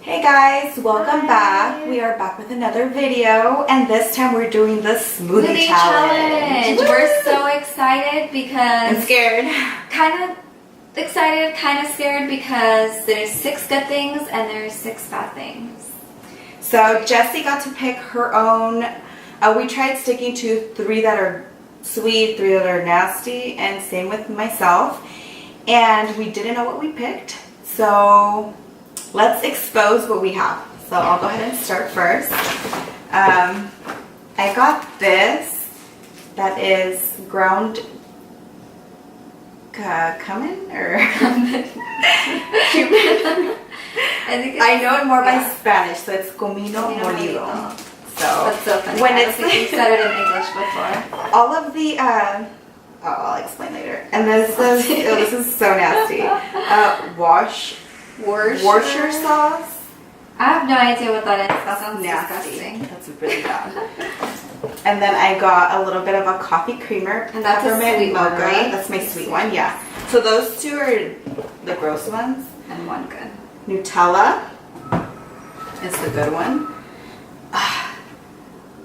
Hey guys, welcome back. We are back with another video, and this time we're doing the smoothie challenge. We're so excited because... I'm scared. Kind of excited, kind of scared because there's 6 good things and there's 6 bad things. So Jessie got to pick her own. We tried sticking to 3 that are sweet, 3 that are nasty, and same with myself. And we didn't know what we picked, so let's expose what we have. So I'll go ahead and start first. I got this that is ground cumin or cumin. I know it more by Spanish, so it's comino molido. So that's so funny. When I don't think you said it in English before. All of the I'll explain later. And this is this is so nasty. Worcestershire sauce. I have no idea what that is. That sounds nasty. disgusting. That's really bad. And then I got a little bit of a coffee creamer. And that's a sweet mocha. one, right? That's my sweet one, yeah. So those 2 are the gross ones. And 1 good. Nutella is the good one.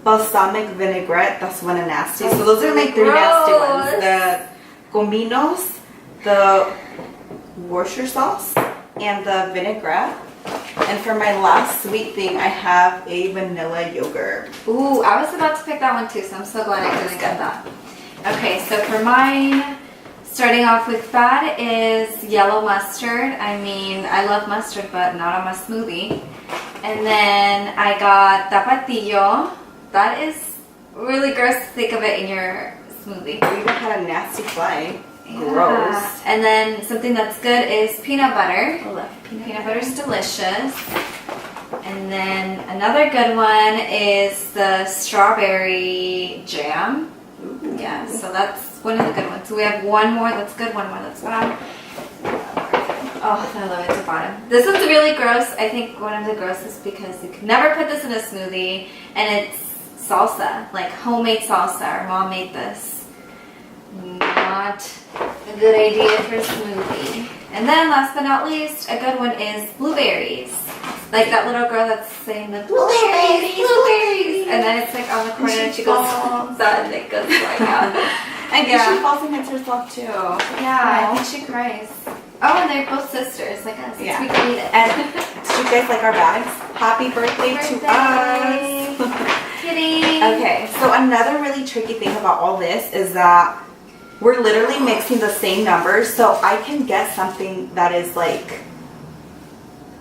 Balsamic vinaigrette, that's one of nasty. So those are my 3 nasty ones. The cominos, the Worcestershire sauce, and the vinaigrette. And for my last sweet thing, I have a vanilla yogurt. Ooh, I was about to pick that one too, so I'm so glad I didn't get that. Okay, so for mine, starting off with bad is yellow mustard. I mean, I love mustard, but not on my smoothie. And then I got tapatio. That is really gross to think of it in your smoothie. We even had a nasty fly. Yeah. Gross. And then something that's good is peanut butter. I love Peanut butter is delicious. And then another good one is the strawberry jam. Ooh. Yeah, so that's one of the good ones. So we have 1 more that's good, 1 more that's bad. Oh, I love it at the bottom. This one's really gross. I think one of the grossest because you can never put this in a smoothie. And it's salsa, like homemade salsa. Our mom made this. Not a good idea for a smoothie. And then last but not least, a good one is blueberries. Like that little girl that's saying the blueberries, blueberries. And then it's like on the corner and she goes, that and it goes flying out. I think she falls and hits herself too. Yeah, I think she cries. Oh, and they're both sisters, like us. Yeah. We can eat it. And do you guys like our bags? Happy birthday to us. Kidding. Okay, so another really tricky thing about all this is that we're literally mixing the same numbers, so I can get something that is like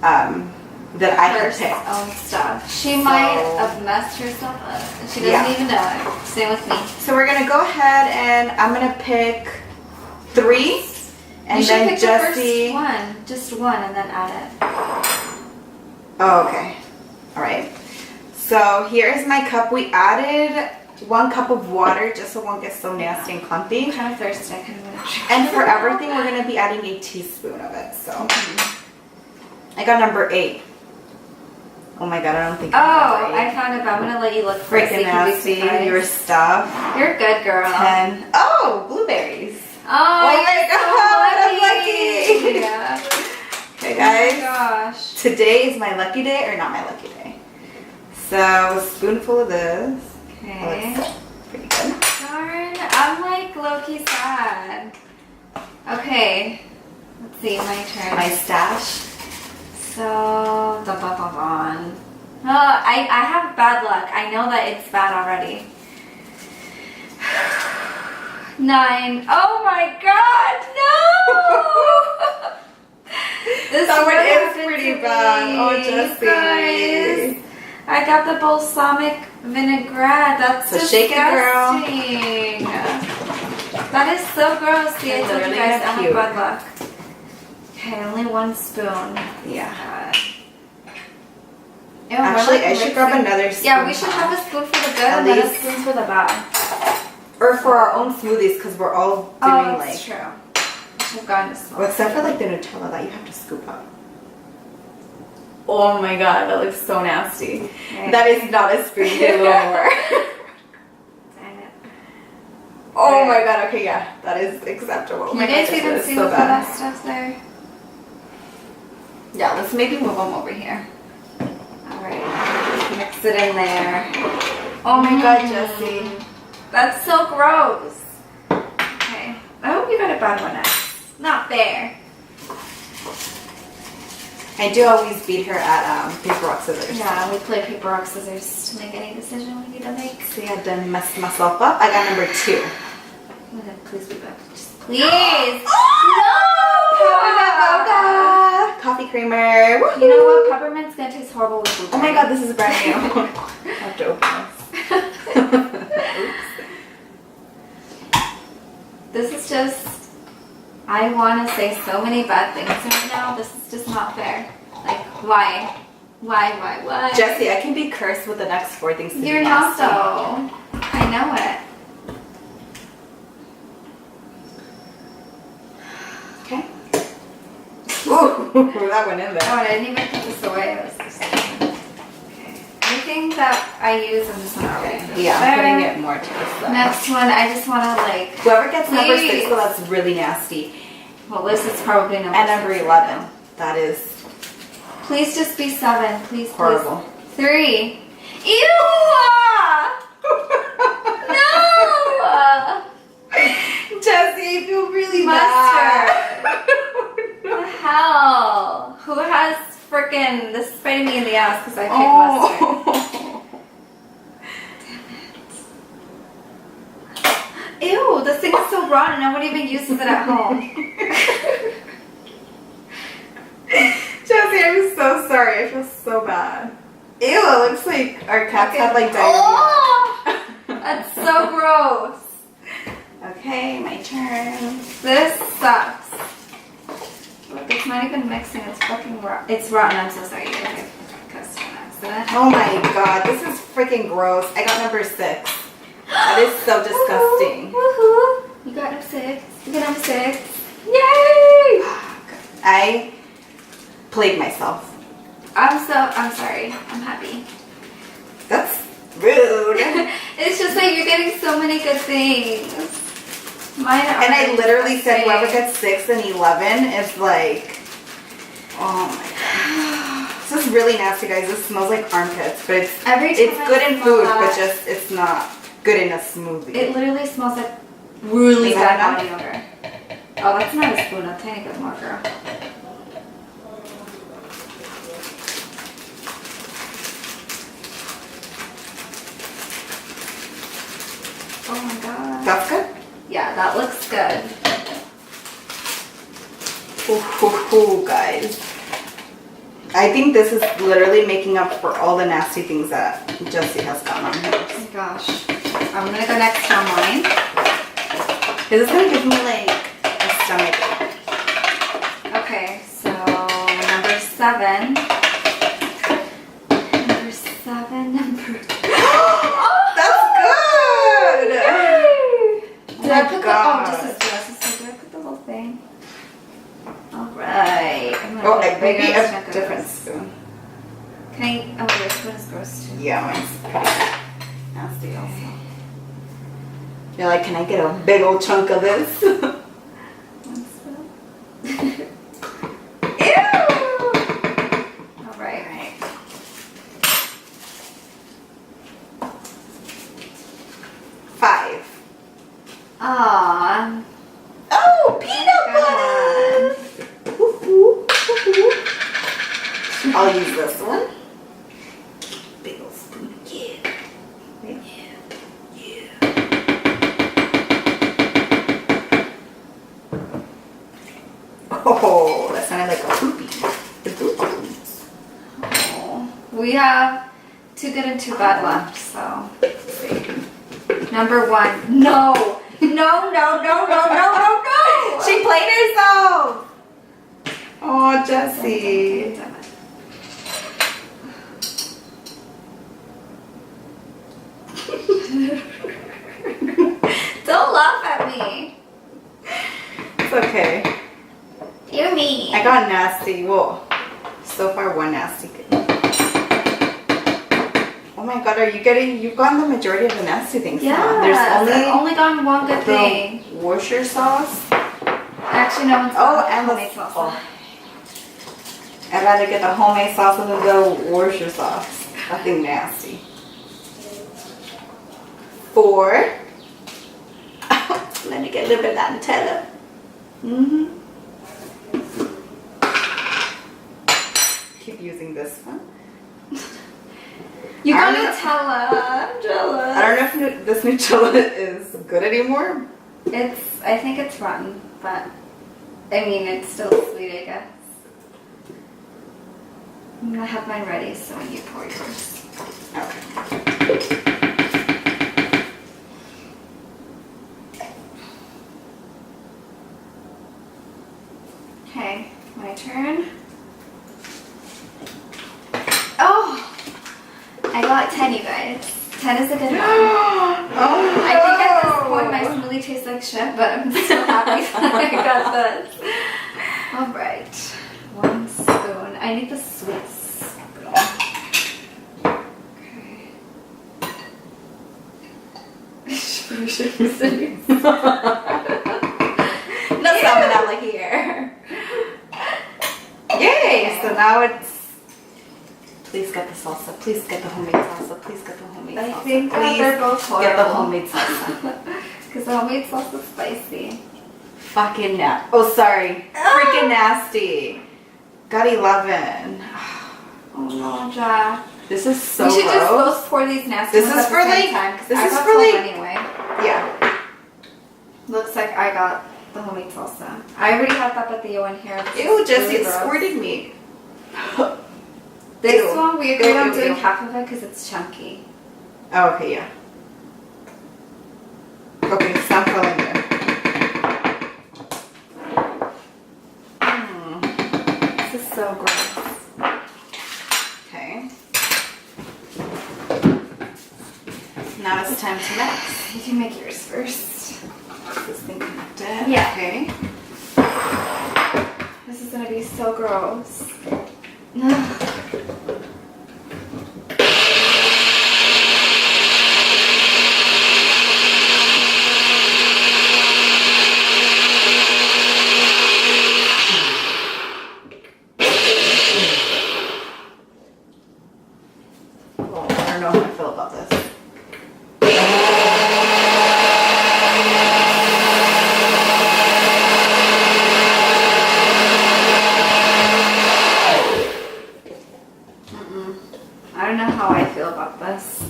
that I could pick. Own stuff. She might have messed herself up. She doesn't even know it. Same with me. So we're gonna go ahead and I'm gonna pick 3, and then pick Jessie. The first one, just 1, and then add it. Oh, okay. All right. So here is my cup. We added 1 cup of water just so it won't get so nasty and clumpy. I'm kind of thirsty. I kind of want to drink. And for everything, we're gonna be adding a teaspoon of it. So I got number 8. Oh my god, I don't think. I found it, but I'm gonna let you look for it. Freaking nasty, your stuff. You're a good girl. 10. Oh, blueberries. Oh my god, I'm lucky. Yeah. Okay, guys. Oh my gosh. Today is my lucky day, or not my lucky day. So a spoonful of this. Okay. That looks pretty good. Darn, I'm like low-key sad. Okay. Let's see, my turn. My stash. So, I have bad luck. I know that it's bad already. 9. Oh my god, no! That one is pretty bad. Oh, Jessie. Guys, I got the balsamic vinaigrette. That's so disgusting. Shake it, girl. That is so gross. See, I told you guys I have cute. bad luck. Okay, only 1 spoon. Yeah. Ew, Actually, I should grab another spoon. Yeah, we should have a spoon for the good and then a spoon for the bad. Or for our own smoothies, because we're all doing that's like. true. I should have gotten a small. Well, except for like the Nutella that you have to scoop up. Oh my god, that looks so nasty. Okay. That is not a spoon anymore. Dang it. Oh my god, okay, yeah, that is acceptable. Can you guys even see so the bad. stuff there? Yeah, let's maybe move them over here. mix it in there. Oh my god, Jessie. That's so gross. Okay. I hope you got a bad one at. Not fair. I do always beat her at paper, rock, scissors. Yeah, we play paper, rock, scissors to make any decision we need to make. See, I done messed myself up. I got number 2. Oh my god, please be back. Just please. No! Coffee creamer. Woo-hoo. You know what? Peppermint's gonna taste horrible with blueberry. Oh my god, this is brand new. I have to open this. This is just, I want to say so many bad things right now. This is just not fair. Like, why? Why? Jessie, I can be cursed with the next 4 things to You're be not nasty. though. I know it. Okay. Ooh, that went in Oh, there. I didn't even put this away. It was just, okay. Anything that I use, I'm just gonna already put Yeah, I'm there. putting it more to the side. Next one, I just want to like. Whoever gets number 6, Please. well, that's really nasty. Well, this is probably number. And number 6 11. right now. That is Please just be 7. Please. horrible. 3. Ew! No! Jessie, I feel really Mustard. bad. What the hell? Who has frickin' this is biting me in the ass because I picked mustard. Ew, this thing is so rotten and no one even uses it at home. Jessie, I'm so sorry. I feel so bad. Ew, it looks like our cats have like diarrhea. Oh, that's so gross. Okay, my turn. This sucks. Look, it's not even mixing. It's fucking rotten. It's rotten. I'm so sorry. Okay, cussed on accident. Oh my god, this is freaking gross. I got number 6. That is so disgusting. Woohoo! You got number 6. You got number 6. Yay! I played myself. I'm sorry. I'm happy. That's rude. It's just like you're getting so many good things. Mine are And I literally said disgusting. whoever gets 6 and 11 is like, oh my god. This is really nasty, guys. This smells like armpits, but it's Every time I good in smell food, that, but just it's not good in a smoothie. it literally smells like really Is bad that body odor. Oh, that's not a spoon. A tiny bit more, girl. Oh my god. That's good? Yeah, that looks good. Ooh, guys. I think this is literally making up for all the nasty things that Jessie has gotten on Oh hers. my gosh. I'm gonna go next on mine. This is gonna give me like a stomach ache. Okay, so number 7. Number 7, number. That's good! Did I put the? Oh, this is gross. Did I put the whole thing? All right. I'm gonna Oh, put maybe bigger a chunk of different this. spoon. Can I? Oh, your spoon is gross too. Yeah, mine's pretty nasty also. You're like, can I get a big old chunk of this? One spoon. Ew! All right. 5. Aww. Oh, peanut butter! Woo-hoo, woo-hoo. I'll use this one. Big old spoon. Yeah. Oh, that sounded like a poopy. The poopy. Oh. We have 2 good and 2 bad left, so. Let's see. Number 1. No. No. She played herself. Oh, Jessie. Damn it. Don't laugh at me. It's okay. You're mean. I got nasty. Whoa. So far, one nasty. Oh my god, are you getting, you've gotten the majority of the nasty things. Yeah. Huh? There's I've only gotten one good thing. the Worcester sauce. Actually, no one's Oh, gotten and the homemade sauce. oh. I'd rather get the homemade sauce than the Worcester sauce. Nothing nasty. 4. Let me get a little bit of that Nutella. Keep using this one. You got Nutella. I'm jealous. I don't know if this Nutella is good anymore. I think it's rotten, but I mean, it's still sweet, I guess. I'm gonna have mine ready, so you pour yours. Okay. Okay, my turn. Oh! I got 10, you guys. 10 is a good one. Oh, no. I think at this point my smoothie tastes like shit, but I'm so happy that I got this. Alright. 1 spoon. I need the sweet spoon. Okay. No salmonella here. Yay! So now it's. Please get the salsa. Please get the homemade salsa. Please get the homemade salsa. I think they're both horrible. Get the homemade salsa. Because the homemade sauce is spicy. Fucking nasty. Oh, sorry. Freaking nasty. Got 11. Oh no, Jack. This is so we should gross. just both pour these nasty This ones is at for the like. same time, 'cause This I is got for 12 like. anyway. Yeah. Looks like I got the homemade salsa. I already had tapatio in here. This Ew, is Jesse, really it gross. squirted me. This Ew. one we agreed on Ew, doing ew. half of it because it's chunky. Oh, okay, yeah. Okay, stop filling there. This is so gross. Okay. Now it's time to mix. You can make yours first. Is this thing connected? Yeah. Okay. This is gonna be so gross. Well, I don't know how I feel about this. I don't know how I feel about this.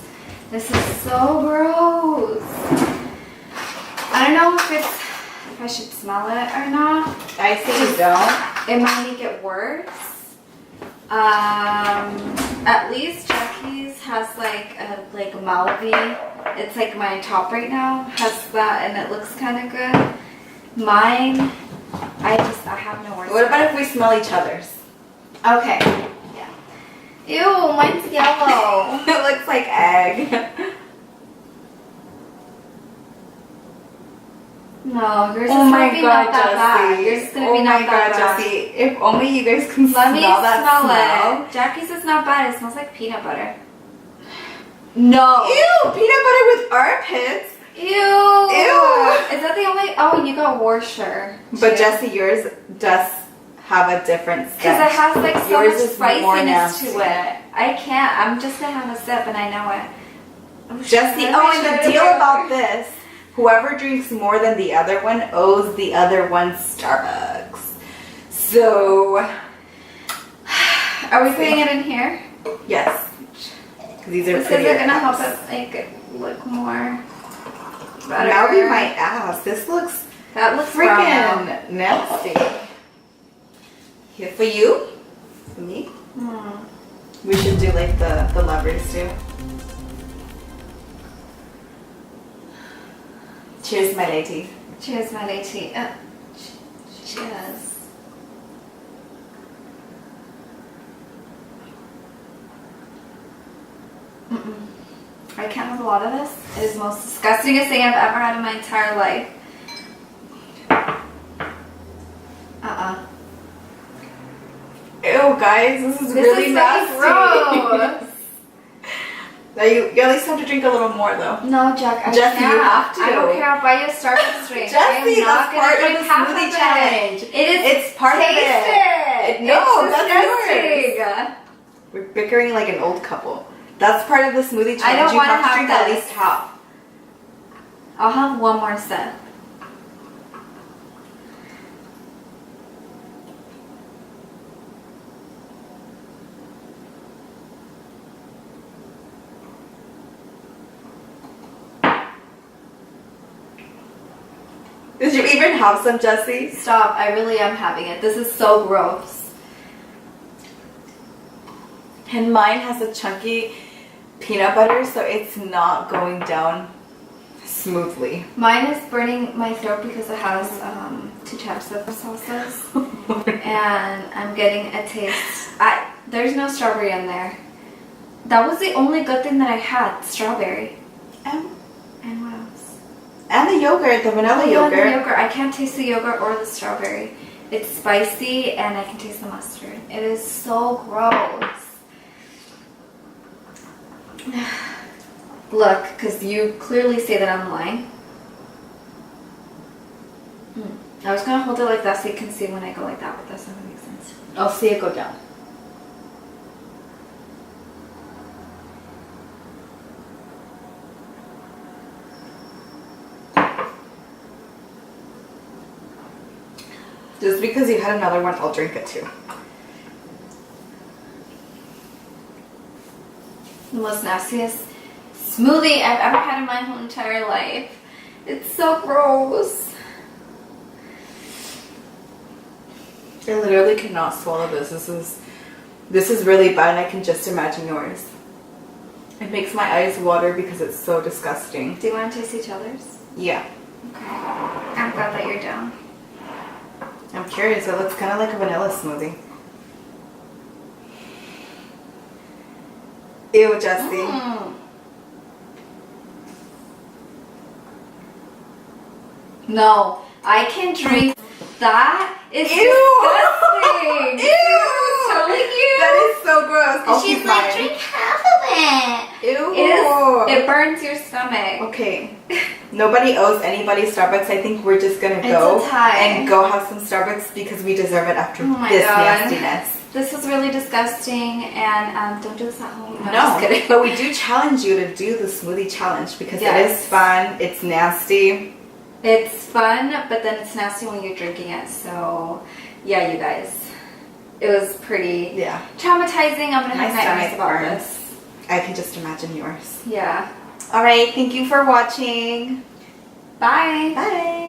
This is so gross. I don't know if I should smell it or not. I say you don't. It might make it worse. At least Jackie's has like a Malvi. It's like my top right now has that, and it looks kind of good. Mine, I have no words. What about if we smell each other's? Okay. Yeah. Ew, mine's yellow. It looks like egg. No, yours is Oh my gonna be god, not that bad. Jesse. Yours is gonna Oh be not my that god, bad. Jesse. If only you guys can Let me smell that smell it. Jackie's is not bad. It smells like peanut butter. No. Ew, peanut butter with armpits. Ew. Ew. Is that the only? Oh, you got Worcestershire. But Jesse, yours does have a different stench. Because it has like so Yours much is more spiciness nasty. to it. I can't. I'm just gonna have a sip, and I know it. Oh, Jesse, shit. oh, and the deal about this, whoever drinks more than the other one owes the other one Starbucks. So, Are we putting it in here? yes. These are This is prettier gonna help cups. us make it look more better. That would be my ass. This looks That looks brown. freaking nasty. Here for you, for me. We should do like the lovers too. Cheers, my lady. Cheers, my lady. Cheers. I can't have a lot of this. It is the most disgustingest thing I've ever had in my entire life. Ew, guys, this is This really is nasty. gross. Now you at least have to drink a little more though. No, Jack, I Jesse, can't. you have to. I don't care. I'll buy you a Starbucks drink. Jesse, I am not that's gonna part of drink the half smoothie of challenge. It is. It's part of taste it. it. No, It's that's disgusting. We're bickering like an old couple. That's part of the smoothie challenge. I don't you want to have to have drink at this. least half. I'll have one more sip. Did you even have some, Jesse? Stop, I really am having it. This is so gross. And mine has a chunky peanut butter, so it's not going down smoothly. Mine is burning my throat because it has 2 types of sauces. And I'm getting a taste. There's no strawberry in there. That was the only good thing that I had, strawberry. And what else? And the yogurt, the vanilla yogurt. The yogurt. I can't taste the yogurt or the strawberry. It's spicy and I can taste the mustard. It is so gross. Look, because you clearly say that I'm lying. I was going to hold it like that so you can see when I go like that, but that's not going to make sense. I'll see it go down. Just because you had another one, I'll drink it too. The most nastiest smoothie I've ever had in my whole entire life. It's so gross. I literally cannot swallow this. This is really bad. I can just imagine yours. It makes my eyes water because it's so disgusting. Do you want to taste each other's? Yeah. Okay. I'm glad that you're down. I'm curious. It looks kind of like a vanilla smoothie. Ew, Jesse. No, I can drink that. It's Ew. disgusting. Ew. Totally cute. That is so gross. I'll She's keep like, mine. drink half of it. Ew. It burns your stomach. Okay. Nobody owes anybody Starbucks. I think we're just gonna go It's a tie. and go have some Starbucks because we deserve it after this nastiness. This is really disgusting, and don't do this at home. No, just kidding. but we do challenge you to do the smoothie challenge because it Yes. is fun. It's nasty. It's fun, but then it's nasty when you're drinking it. So, yeah, you guys, it was pretty traumatizing. I'm gonna have nightmares about this. I can just imagine yours. Yeah. All right. Thank you for watching. Bye. Bye.